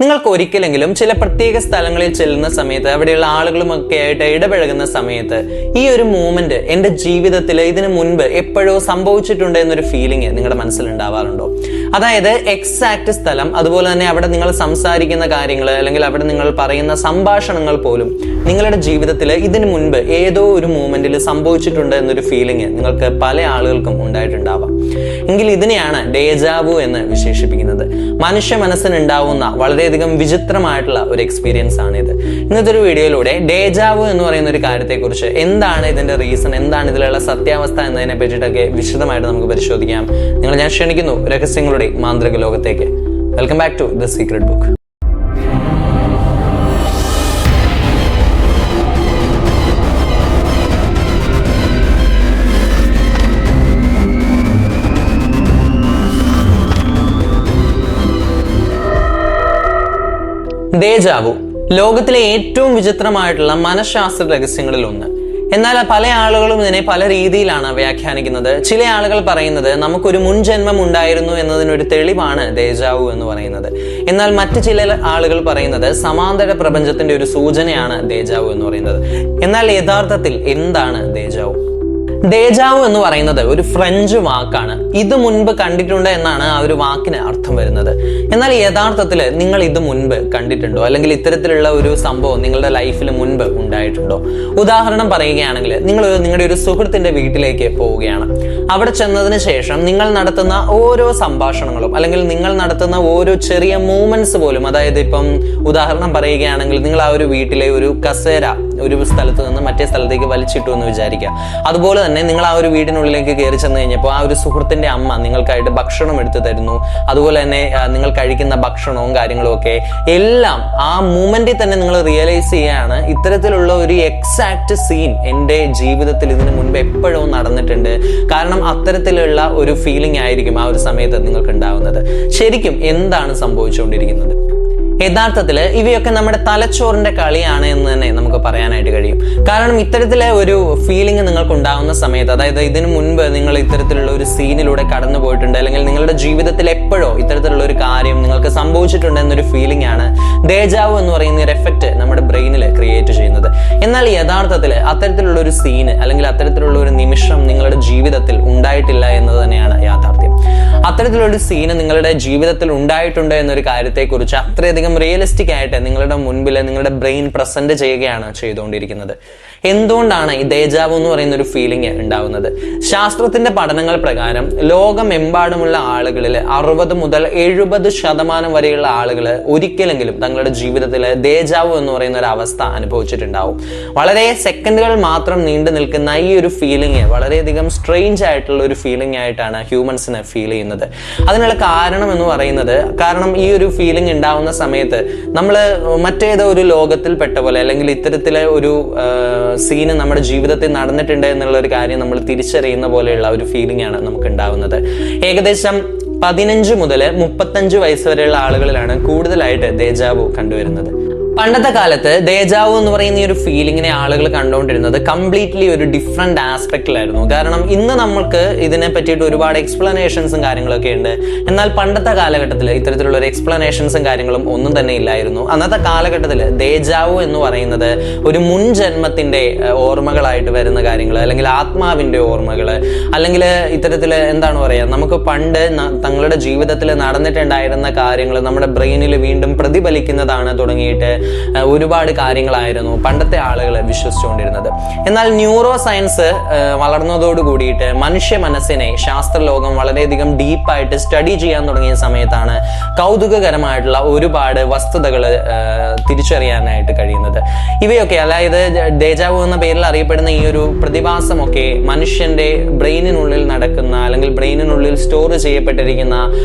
നിങ്ങൾക്ക് ഒരിക്കലെങ്കിലും ചില പ്രത്യേക സ്ഥലങ്ങളിൽ ചെല്ലുന്ന സമയത്ത് അവിടെയുള്ള ആളുകളുമൊക്കെ ആയിട്ട് ഇടപഴകുന്ന സമയത്ത് ഈ ഒരു മൂമെന്റ് എന്റെ ജീവിതത്തിൽ ഇതിനു മുൻപ് എപ്പോഴോ സംഭവിച്ചിട്ടുണ്ട് എന്നൊരു ഫീലിംഗ് നിങ്ങളുടെ മനസ്സിൽ ഉണ്ടാവാറുണ്ടോ? അതായത് എക്സാക്ട് സ്ഥലം, അതുപോലെ തന്നെ അവിടെ നിങ്ങൾ സംസാരിക്കുന്ന കാര്യങ്ങൾ അല്ലെങ്കിൽ അവിടെ നിങ്ങൾ പറയുന്ന സംഭാഷണങ്ങൾ പോലും നിങ്ങളുടെ ജീവിതത്തിൽ ഇതിനു മുൻപ് ഏതോ ഒരു മൂമെന്റിൽ സംഭവിച്ചിട്ടുണ്ട് എന്നൊരു ഫീലിംഗ് നിങ്ങൾക്ക് പല ആളുകൾക്കും ഉണ്ടായിട്ടുണ്ടാവാം. എങ്കിൽ ഇതിനെയാണ് ഡേജാവു എന്ന് വിശേഷിപ്പിക്കുന്നത്. മനുഷ്യ മനസ്സിനുണ്ടാവുന്ന വളരെയധികം വിചിത്രമായിട്ടുള്ള ഒരു എക്സ്പീരിയൻസ് ആണിത്. ഇന്നത്തെ ഒരു വീഡിയോയിലൂടെ ഡേജാവു എന്ന് പറയുന്ന ഒരു കാര്യത്തെക്കുറിച്ച്, എന്താണ് ഇതിന്റെ റീസൺ, എന്താണ് ഇതിലുള്ള സത്യാവസ്ഥ എന്നതിനെ പറ്റിയിട്ടൊക്കെ വിശദമായിട്ട് നമുക്ക് പരിശോധിക്കാം. ഞാൻ ക്ഷണിക്കുന്നു രഹസ്യങ്ങളുടെ മാന്ത്രിക ലോകത്തേക്ക്. Welcome back to the secret book. Deja vu ലോകത്തിലെ ഏറ്റവും വിചിത്രമായിട്ടുള്ള മനഃശാസ്ത്ര രഹസ്യങ്ങളിൽ ഒന്ന്. എന്നാൽ പല ആളുകളും ഇതിനെ പല രീതിയിലാണ് വ്യാഖ്യാനിക്കുന്നത്. ചില ആളുകൾ പറയുന്നത് നമുക്കൊരു മുൻജന്മം ഉണ്ടായിരുന്നു എന്നതിനൊരു തെളിവാണ് ഡേജാവു എന്ന് പറയുന്നത്. എന്നാൽ മറ്റു ചില ആളുകൾ പറയുന്നത് സമാന്തര പ്രപഞ്ചത്തിന്റെ ഒരു സൂചനയാണ് ഡേജാവു എന്ന് പറയുന്നത്. എന്നാൽ യഥാർത്ഥത്തിൽ എന്താണ് ഡേജാവു? ഡേജാവു എന്ന് പറയുന്നത് ഒരു ഫ്രഞ്ച് വാക്കാണ്. ഇത് മുൻപ് കണ്ടിട്ടുണ്ട് എന്നാണ് ആ ഒരു വാക്കിന് അർത്ഥം വരുന്നത്. എന്നാൽ യഥാർത്ഥത്തിൽ നിങ്ങൾ ഇത് മുൻപ് കണ്ടിട്ടുണ്ടോ, അല്ലെങ്കിൽ ഇത്തരത്തിലുള്ള ഒരു സംഭവം നിങ്ങളുടെ ലൈഫിൽ മുൻപ് ഉണ്ടായിട്ടുണ്ടോ? ഉദാഹരണം പറയുകയാണെങ്കിൽ, നിങ്ങൾ നിങ്ങളുടെ ഒരു സുഹൃത്തിന്റെ വീട്ടിലേക്ക് പോവുകയാണ്. അവിടെ ചെന്നതിന് ശേഷം നിങ്ങൾ നടത്തുന്ന ഓരോ സംഭാഷണങ്ങളും അല്ലെങ്കിൽ നിങ്ങൾ നടത്തുന്ന ഓരോ ചെറിയ മൂവ്മെന്റ്സ് പോലും, അതായത് ഇപ്പം ഉദാഹരണം പറയുകയാണെങ്കിൽ, നിങ്ങൾ ആ ഒരു വീട്ടിലെ ഒരു കസേര ഒരു സ്ഥലത്ത് നിന്ന് മറ്റേ സ്ഥലത്തേക്ക് വലിച്ചിട്ടു എന്ന് വിചാരിക്കുക. അതുപോലെ തന്നെ നിങ്ങൾ ആ ഒരു വീടിനുള്ളിലേക്ക് കയറി ചെന്ന് കഴിഞ്ഞപ്പോൾ ആ ഒരു സുഹൃത്തിന്റെ അമ്മ നിങ്ങൾക്കായിട്ട് ഭക്ഷണം എടുത്തു തരുന്നു. അതുപോലെ തന്നെ നിങ്ങൾ കഴിക്കുന്ന ഭക്ഷണവും കാര്യങ്ങളും ഒക്കെ എല്ലാം ആ മൂമെന്റിൽ തന്നെ നിങ്ങൾ റിയലൈസ് ചെയ്യാണ്, ഇത്തരത്തിലുള്ള ഒരു എക്സാക്ട് സീൻ എൻ്റെ ജീവിതത്തിൽ ഇതിനു മുൻപ് എപ്പോഴോ നടന്നിട്ടുണ്ട്. കാരണം അത്തരത്തിലുള്ള ഒരു ഫീലിംഗ് ആയിരിക്കും ആ ഒരു സമയത്ത് നിങ്ങൾക്ക് ഉണ്ടാവുന്നത്. ശരിക്കും എന്താണ് സംഭവിച്ചുകൊണ്ടിരിക്കുന്നത്? യഥാർത്ഥത്തിൽ ഇവയൊക്കെ നമ്മുടെ തലച്ചോറിന്റെ കളിയാണ് എന്ന് തന്നെ നമുക്ക് പറയാനായിട്ട് കഴിയും. കാരണം ഇത്തരത്തിലെ ഒരു ഫീലിംഗ് നിങ്ങൾക്ക് ഉണ്ടാകുന്ന സമയത്ത്, അതായത് ഇതിനു മുൻപ് നിങ്ങൾ ഇത്തരത്തിലുള്ള ഒരു സീനിലൂടെ കടന്നു പോയിട്ടുണ്ട്, അല്ലെങ്കിൽ നിങ്ങളുടെ ജീവിതത്തിൽ എപ്പോഴോ ഇത്തരത്തിലുള്ള ഒരു കാര്യം നിങ്ങൾക്ക് സംഭവിച്ചിട്ടുണ്ട് എന്നൊരു ഫീലിംഗ് ആണ് ഡേജാവു എന്ന് പറയുന്ന ഒരു എഫക്റ്റ് നമ്മുടെ ബ്രെയിനിൽ ക്രിയേറ്റ് ചെയ്യുന്നത്. എന്നാൽ യഥാർത്ഥത്തിൽ അത്തരത്തിലുള്ള ഒരു സീന് അല്ലെങ്കിൽ അത്തരത്തിലുള്ള ഒരു നിമിഷം നിങ്ങളുടെ ജീവിതത്തിൽ ഉണ്ടായിട്ടില്ല എന്നത് തന്നെയാണ് യാഥാർത്ഥ്യം. അത്തരത്തിലൊരു സീന് നിങ്ങളുടെ ജീവിതത്തിൽ ഉണ്ടായിട്ടുണ്ട് എന്നൊരു കാര്യത്തെക്കുറിച്ച് അത്രയധികം റിയലിസ്റ്റിക് ആയിട്ട് നിങ്ങളുടെ മുൻപിൽ നിങ്ങളുടെ ബ്രെയിൻ പ്രസന്റ് ചെയ്യുകയാണ് ചെയ്തുകൊണ്ടിരിക്കുന്നത്. എന്തുകൊണ്ടാണ് ഈ ഡേജാവു എന്ന് പറയുന്ന ഒരു ഫീലിംഗ് ഉണ്ടാവുന്നത്? ശാസ്ത്രത്തിന്റെ പഠനങ്ങൾ പ്രകാരം ലോകമെമ്പാടുമുള്ള ആളുകളിൽ 60 മുതൽ 70% വരെയുള്ള ആളുകൾ ഒരിക്കലെങ്കിലും തങ്ങളുടെ ജീവിതത്തിൽ ഡേജാവു എന്ന് പറയുന്ന ഒരു അവസ്ഥ അനുഭവിച്ചിട്ടുണ്ടാവും. വളരെ സെക്കൻഡുകൾ മാത്രം നീണ്ടു നിൽക്കുന്ന ഈ ഒരു ഫീലിംഗ് വളരെയധികം സ്ട്രേഞ്ച് ആയിട്ടുള്ള ഒരു ഫീലിംഗ് ആയിട്ടാണ് ഹ്യൂമൻസിന് ഫീൽ ചെയ്യുന്നത്. അതിനുള്ള കാരണം എന്ന് പറയുന്നത്, കാരണം ഈ ഒരു ഫീലിംഗ് ഉണ്ടാവുന്ന സമയത്ത് നമ്മൾ മറ്റേതോ ഒരു ലോകത്തിൽപ്പെട്ട പോലെ, അല്ലെങ്കിൽ ഇത്തരത്തിലെ ഒരു സീന് നമ്മുടെ ജീവിതത്തിൽ നടന്നിട്ടുണ്ട് എന്നുള്ള ഒരു കാര്യം നമ്മൾ തിരിച്ചറിയുന്ന പോലെയുള്ള ഒരു ഫീലിംഗ് ആണ് നമുക്ക് ഉണ്ടാവുന്നത്. ഏകദേശം 15 മുതൽ 35 വയസ്സ് വരെയുള്ള ആളുകളിലാണ് കൂടുതലായിട്ട് ഡേജാവു കണ്ടുവരുന്നത്. പണ്ടത്തെ കാലത്ത് ഡേജാവു എന്ന് പറയുന്ന ഈ ഒരു ഫീലിങ്ങിനെ ആളുകൾ കണ്ടുകൊണ്ടിരുന്നത് കംപ്ലീറ്റ്ലി ഒരു ഡിഫറെന്റ് ആസ്പെക്റ്റിലായിരുന്നു. കാരണം ഇന്ന് നമ്മൾക്ക് ഇതിനെ പറ്റിയിട്ട് ഒരുപാട് എക്സ്പ്ലനേഷൻസും കാര്യങ്ങളൊക്കെ ഉണ്ട്. എന്നാൽ പണ്ടത്തെ കാലഘട്ടത്തിൽ ഇത്തരത്തിലുള്ള ഒരു എക്സ്പ്ലനേഷൻസും കാര്യങ്ങളും ഒന്നും തന്നെ ഇല്ലായിരുന്നു. അന്നത്തെ കാലഘട്ടത്തിൽ ഡേജാവു എന്ന് പറയുന്നത് ഒരു മുൻജന്മത്തിന്റെ ഓർമ്മകളായിട്ട് വരുന്ന കാര്യങ്ങൾ, അല്ലെങ്കിൽ ആത്മാവിന്റെ ഓർമ്മകൾ, അല്ലെങ്കിൽ ഇത്തരത്തിൽ എന്താണ് പറയുക, നമുക്ക് പണ്ട് തങ്ങളുടെ ജീവിതത്തിൽ നടന്നിട്ടുണ്ടായിരുന്ന കാര്യങ്ങൾ നമ്മുടെ ബ്രെയിനിൽ വീണ്ടും പ്രതിഫലിക്കുന്നതാണ് തുടങ്ങിയിട്ട് ഒരുപാട് കാര്യങ്ങളായിരുന്നു പണ്ടത്തെ ആളുകൾ വിശ്വസിച്ചുകൊണ്ടിരുന്നത്. എന്നാൽ ന്യൂറോ സയൻസ് വളർന്നതോട് കൂടിയിട്ട് മനുഷ്യ മനസ്സിനെ ശാസ്ത്രലോകം വളരെയധികം ഡീപ്പായിട്ട് സ്റ്റഡി ചെയ്യാൻ തുടങ്ങിയ സമയത്താണ് കൗതുകകരമായിട്ടുള്ള ഒരുപാട് വസ്തുതകൾ തിരിച്ചറിയാനായിട്ട് കഴിയുന്നത്. ഇവയൊക്കെ, അതായത് ഡേജാവു എന്ന പേരിൽ അറിയപ്പെടുന്ന ഈ ഒരു പ്രതിഭാസമൊക്കെ മനുഷ്യന്റെ ബ്രെയിനിനുള്ളിൽ നടക്കുന്ന, അല്ലെങ്കിൽ ബ്രെയിനിനുള്ളിൽ സ്റ്റോർ ചെയ്യപ്പെട്ടിരിക്കുന്ന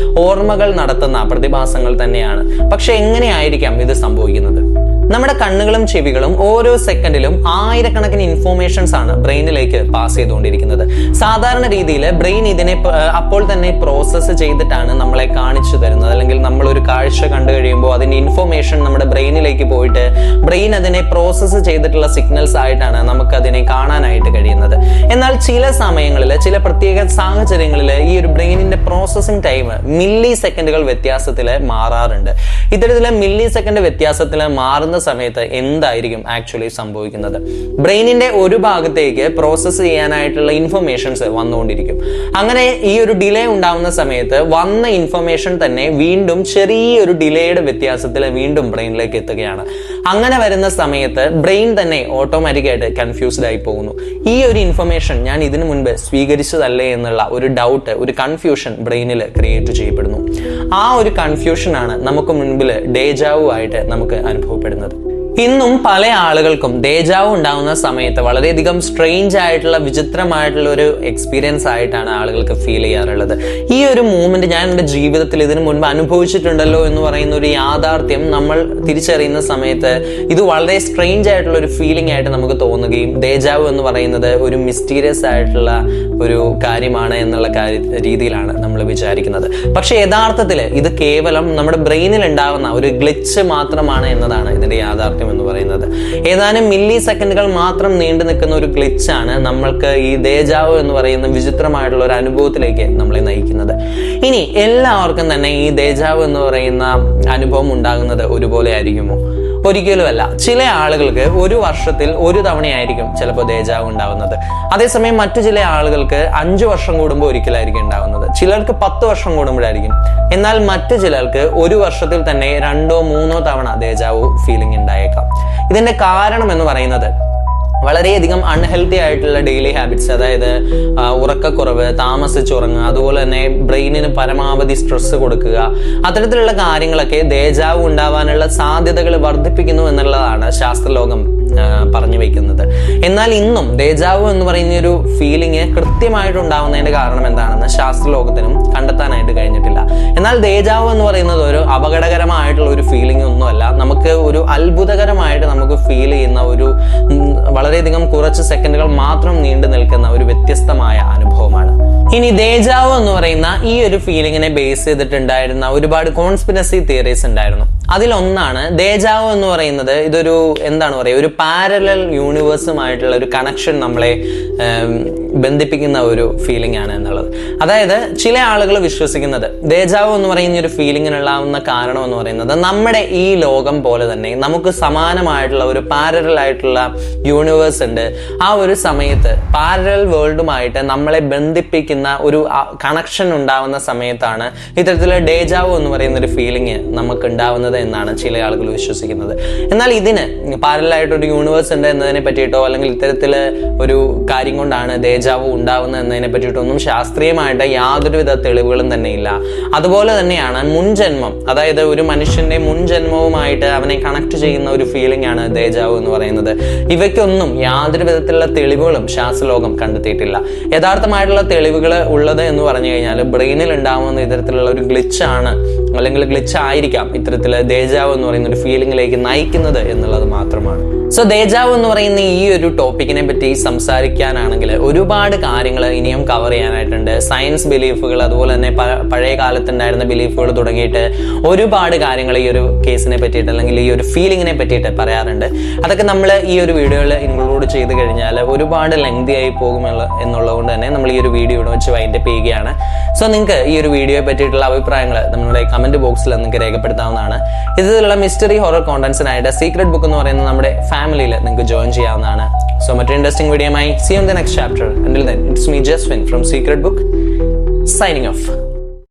ഓർമ്മകൾ നടത്തുന്ന പ്രതിഭാസങ്ങൾ തന്നെയാണ്. പക്ഷെ എങ്ങനെയായിരിക്കാം ഇത് സംഭവിക്കുന്നത്? നമ്മുടെ കണ്ണുകളും ചെവികളും ഓരോ സെക്കൻഡിലും ആയിരക്കണക്കിന് ഇൻഫോർമേഷൻസ് ആണ് ബ്രെയിനിലേക്ക് പാസ് ചെയ്തുകൊണ്ടിരിക്കുന്നത്. സാധാരണ രീതിയിൽ ബ്രെയിൻ ഇതിനെ അപ്പോൾ തന്നെ പ്രോസസ്സ് ചെയ്തിട്ടാണ് നമ്മളെ കാണിച്ചു തരുന്നത്. അല്ലെങ്കിൽ നമ്മൾ ഒരു കാഴ്ച കണ്ടു കഴിയുമ്പോൾ അതിന്റെ ഇൻഫോർമേഷൻ നമ്മുടെ ബ്രെയിനിലേക്ക് പോയിട്ട് ബ്രെയിൻ അതിനെ പ്രോസസ്സ് ചെയ്തിട്ടുള്ള സിഗ്നൽസ് ആയിട്ടാണ് നമുക്ക് അതിനെ കാണാനായിട്ട് കഴിയുന്നത്. എന്നാൽ ചില സമയങ്ങളിൽ, ചില പ്രത്യേക സാഹചര്യങ്ങളിൽ ഈ ഒരു ബ്രെയിനിന്റെ പ്രോസസ്സിംഗ് ടൈം മില്ലി സെക്കൻഡുകൾ വ്യത്യാസത്തിൽ മാറാറുണ്ട്. ഇത്തരത്തിലെ മില്ലി സെക്കൻഡ് വ്യത്യാസത്തിൽ മാറുന്ന സമയത്ത് എന്തായിരിക്കും ആക്ച്വലി സംഭവിക്കുന്നത്? ബ്രെയിനിന്റെ ഒരു ഭാഗത്തേക്ക് പ്രോസസ്സ് ചെയ്യാനായിട്ടുള്ള ഇൻഫർമേഷൻസ് വന്നുകൊണ്ടിരിക്കും. അങ്ങനെ ഈ ഒരു ഡിലേ ഉണ്ടാവുന്ന സമയത്ത് വന്ന ഇൻഫർമേഷൻ തന്നെ വീണ്ടും ചെറിയൊരു ഡിലേയുടെ വ്യത്യാസത്തിൽ വീണ്ടും ബ്രെയിനിലേക്ക് എത്തുകയാണ്. അങ്ങനെ വരുന്ന സമയത്ത് ബ്രെയിൻ തന്നെ ഓട്ടോമാറ്റിക്കായിട്ട് കൺഫ്യൂസ്ഡ് ആയി പോകുന്നു. ഈ ഒരു ഇൻഫർമേഷൻ ഞാൻ ഇതിനു മുൻപ് സ്വീകരിച്ചതല്ലേ എന്നുള്ള ഒരു ഡൗട്ട്, ഒരു കൺഫ്യൂഷൻ ബ്രെയിനിൽ ക്രിയേറ്റ് ചെയ്യപ്പെടുന്നു. ആ ഒരു കൺഫ്യൂഷനാണ് നമുക്ക് മുൻപിൽ ഡേജാവു ആയിട്ട് നമുക്ക് അനുഭവപ്പെടുന്നത്. ഇന്നും പല ആളുകൾക്കും ഡേജാവു ഉണ്ടാകുന്ന സമയത്ത് വളരെയധികം സ്ട്രേഞ്ച് ആയിട്ടുള്ള, വിചിത്രമായിട്ടുള്ള ഒരു എക്സ്പീരിയൻസ് ആയിട്ടാണ് ആളുകൾക്ക് ഫീൽ ചെയ്യാറുള്ളത്. ഈ ഒരു മൂവ്മെന്റ് ഞാൻ എൻ്റെ ജീവിതത്തിൽ ഇതിനു മുൻപ് അനുഭവിച്ചിട്ടുണ്ടല്ലോ എന്ന് പറയുന്ന ഒരു യാഥാർത്ഥ്യം നമ്മൾ തിരിച്ചറിയുന്ന സമയത്ത് ഇത് വളരെ സ്ട്രേഞ്ച് ആയിട്ടുള്ള ഒരു ഫീലിംഗ് ആയിട്ട് നമുക്ക് തോന്നുകയും ഡേജാവു എന്ന് പറയുന്നത് ഒരു മിസ്റ്റീരിയസ് ആയിട്ടുള്ള ഒരു കാര്യമാണ് എന്നുള്ള രീതിയിലാണ് നമ്മൾ വിചാരിക്കുന്നത്. പക്ഷെ യഥാർത്ഥത്തിൽ ഇത് കേവലം നമ്മുടെ ബ്രെയിനിൽ ഉണ്ടാകുന്ന ഒരു ഗ്ലിച്ച് മാത്രമാണ് എന്നതാണ് ഇതിന്റെ യാഥാർത്ഥ്യം എന്ന് പറയുന്നത്. ഏതാനും മില്ലി സെക്കൻഡുകൾ മാത്രം നീണ്ടു നിൽക്കുന്ന ഒരു ഗ്ലിച്ചാണ് നമ്മൾക്ക് ഈ ഡേജാവു എന്ന് പറയുന്ന വിചിത്രമായിട്ടുള്ള ഒരു അനുഭവത്തിലേക്ക് നമ്മളെ നയിക്കുന്നത്. ഇനി എല്ലാവർക്കും തന്നെ ഈ ഡേജാവു എന്ന് പറയുന്ന അനുഭവം ഉണ്ടാകുന്നത് ഒരുപോലെ ആയിരിക്കുമോ? ഒരിക്കലുമല്ല. ചില ആളുകൾക്ക് ഒരു വർഷത്തിൽ ഒരു തവണയായിരിക്കും ചിലപ്പോൾ ഡേജാവു ഉണ്ടാവുന്നത്. അതേസമയം മറ്റു ചില ആളുകൾക്ക് 5 വർഷം കൂടുമ്പോൾ ഒരിക്കലായിരിക്കും ഉണ്ടാവുന്നത്. ചിലർക്ക് 10 വർഷം കൂടുമ്പോഴായിരിക്കും. എന്നാൽ മറ്റു ചിലർക്ക് ഒരു വർഷത്തിൽ തന്നെ 2 or 3 തവണ ഡേജാവു ഫീലിംഗ് ഉണ്ടായേക്കാം. ഇതിന്റെ കാരണം എന്ന് പറയുന്നത് വളരെയധികം അൺഹെൽത്തി ആയിട്ടുള്ള ഡെയിലി ഹാബിറ്റ്സ്, അതായത് ഉറക്കക്കുറവ്, താമസിച്ചുറങ്ങുക, അതുപോലെ തന്നെ ബ്രെയിനിന് പരമാവധി സ്ട്രെസ് കൊടുക്കുക, അത്തരത്തിലുള്ള കാര്യങ്ങളൊക്കെ ഡേജാവു ഉണ്ടാവാനുള്ള സാധ്യതകൾ വർദ്ധിപ്പിക്കുന്നു എന്നുള്ളതാണ് ശാസ്ത്രലോകം പറഞ്ഞു വെക്കുന്നത്. എന്നാൽ ഇന്നും ഡേജാവു എന്ന് പറയുന്ന ഒരു ഫീലിംഗ് കൃത്യമായിട്ട് ഉണ്ടാവുന്നതിന്റെ കാരണം എന്താണെന്ന് ശാസ്ത്രലോകത്തിനും കണ്ടെത്താനായിട്ട് കഴിഞ്ഞിട്ടില്ല. എന്നാൽ ഡേജാവു എന്ന് പറയുന്നത് ഒരു അപകടകരമായിട്ടുള്ള ഒരു ഫീലിംഗ് ഒന്നുമല്ല. നമുക്ക് ഒരു അത്ഭുതകരമായിട്ട് നമുക്ക് ഫീൽ ചെയ്യുന്ന ഒരു വളരെയധികം കുറച്ച് സെക്കൻഡുകൾ മാത്രം നീണ്ടു നിൽക്കുന്ന ഒരു വ്യത്യസ്തമായ അനുഭവമാണ്. ഇനി ഡേജാവു എന്ന് പറയുന്ന ഈ ഒരു ഫീലിങ്ങിനെ ബേസ് ചെയ്തിട്ടുണ്ടായിരുന്ന ഒരുപാട് കോൺസ്പിറസി തിയറീസ് ഉണ്ടായിരുന്നു. അതിലൊന്നാണ് ഡേജാവു എന്ന് പറയുന്നത് ഇതൊരു എന്താണ് പറയുക, ഒരു പാരലൽ യൂണിവേഴ്സുമായിട്ടുള്ള ഒരു കണക്ഷൻ നമ്മളെ ബന്ധിപ്പിക്കുന്ന ഒരു ഫീലിംഗ് ആണ് എന്നുള്ളത്. അതായത് ചില ആളുകൾ വിശ്വസിക്കുന്നത് ഡേജാവു എന്ന് പറയുന്ന ഒരു ഫീലിങ്ങിനുള്ളാവുന്ന കാരണം എന്ന് പറയുന്നത് നമ്മുടെ ഈ ലോകം പോലെ തന്നെ നമുക്ക് സമാനമായിട്ടുള്ള ഒരു പാരലൽ ആയിട്ടുള്ള യൂണിവേഴ്സ് ഉണ്ട്. ആ ഒരു സമയത്ത് പാരലൽ വേൾഡുമായിട്ട് നമ്മളെ ബന്ധിപ്പിക്കുന്ന ഒരു കണക്ഷൻ ഉണ്ടാവുന്ന സമയത്താണ് ഇത്തരത്തിലുള്ള ഡേജാവു എന്ന് പറയുന്ന ഒരു ഫീലിംഗ് നമുക്ക് ഉണ്ടാവുന്നത് എന്നാണ് ചില ആളുകൾ വിശ്വസിക്കുന്നത്. എന്നാൽ ഇതിന് പാരലലായിട്ടൊരു യൂണിവേഴ്സ് ഉണ്ട് എന്നതിനെ പറ്റിയിട്ടോ അല്ലെങ്കിൽ ഇത്തരത്തില് ഒരു കാര്യം കൊണ്ടാണ് ഡേജാവു ഉണ്ടാവുന്നത് എന്നതിനെ പറ്റിയിട്ടൊന്നും ശാസ്ത്രീയമായിട്ട് യാതൊരുവിധ തെളിവുകളും തന്നെ ഇല്ല. അതുപോലെ തന്നെയാണ് മുൻജന്മം, അതായത് ഒരു മനുഷ്യന്റെ മുൻജന്മവുമായിട്ട് അവനെ കണക്ട് ചെയ്യുന്ന ഒരു ഫീലിംഗ് ആണ് ഡേജാവു എന്ന് പറയുന്നത്. ഇവയ്ക്കൊന്നും യാതൊരു വിധത്തിലുള്ള തെളിവുകളും ശാസ്ത്രലോകം കണ്ടെത്തിയിട്ടില്ല. യഥാർത്ഥമായിട്ടുള്ള തെളിവുകൾ ഉള്ളത് എന്ന് പറഞ്ഞു കഴിഞ്ഞാൽ ബ്രെയിനിൽ ഉണ്ടാവുന്ന ഇത്തരത്തിലുള്ള ഒരു ഗ്ലിച്ചാണ്, അല്ലെങ്കിൽ ഗ്ലിച്ച് ആയിരിക്കാം ഇത്തരത്തില് ഡേജാവു എന്ന് പറയുന്ന ഒരു ഫീലിംഗിലേക്ക് നയിക്കുന്നത് എന്നുള്ളത് മാത്രമാണ്. സോ ഡേജാവു എന്ന് പറയുന്ന ഈ ഒരു ടോപ്പിക്കിനെ പറ്റി സംസാരിക്കാനാണെങ്കിൽ ഒരുപാട് കാര്യങ്ങൾ ഇനിയും കവർ ചെയ്യാനായിട്ടുണ്ട്. സയൻസ് ബിലീഫുകൾ, അതുപോലെ തന്നെ പഴയ കാലത്തുണ്ടായിരുന്ന ബിലീഫുകൾ തുടങ്ങിയിട്ട് ഒരുപാട് കാര്യങ്ങൾ ഈ ഒരു കേസിനെ പറ്റിയിട്ട് അല്ലെങ്കിൽ ഈ ഒരു ഫീലിങ്ങിനെ പറ്റിയിട്ട് പറയാറുണ്ട്. അതൊക്കെ നമ്മൾ ഈ ഒരു വീഡിയോയിൽ ഇൻക്ലൂഡ് ചെയ്ത് കഴിഞ്ഞാൽ ഒരുപാട് ലെങ്തി ആയി പോകും എന്നുള്ളതുകൊണ്ട് തന്നെ നമ്മൾ ഈ ഒരു വീഡിയോ ഇവിടെ വെച്ച് വൈൻഡപ്പ് ചെയ്യുകയാണ്. സോ നിങ്ങൾക്ക് ഈ ഒരു വീഡിയോയെ പറ്റിയിട്ടുള്ള അഭിപ്രായങ്ങൾ നമ്മുടെ കമന്റ് ബോക്സിൽ നിങ്ങൾക്ക് രേഖപ്പെടുത്താവുന്നതാണ്. ഇതിലുള്ള മിസ്റ്ററി ഹൊറർ കോണ്ടന്റ്സിനായിട്ട് സീക്രട്ട് ബുക്ക് എന്ന് പറയുന്ന നമ്മുടെ ഫാമിലിയിൽ നിങ്ങൾക്ക് ജോയിൻ ചെയ്യാവുന്നതാണ്. സോ മറ്റൊരു ഇൻട്രസ്റ്റിംഗ് വീഡിയോയുമായി see you in the next chapter. Until then, it's me Jaswin from Secret Book signing off.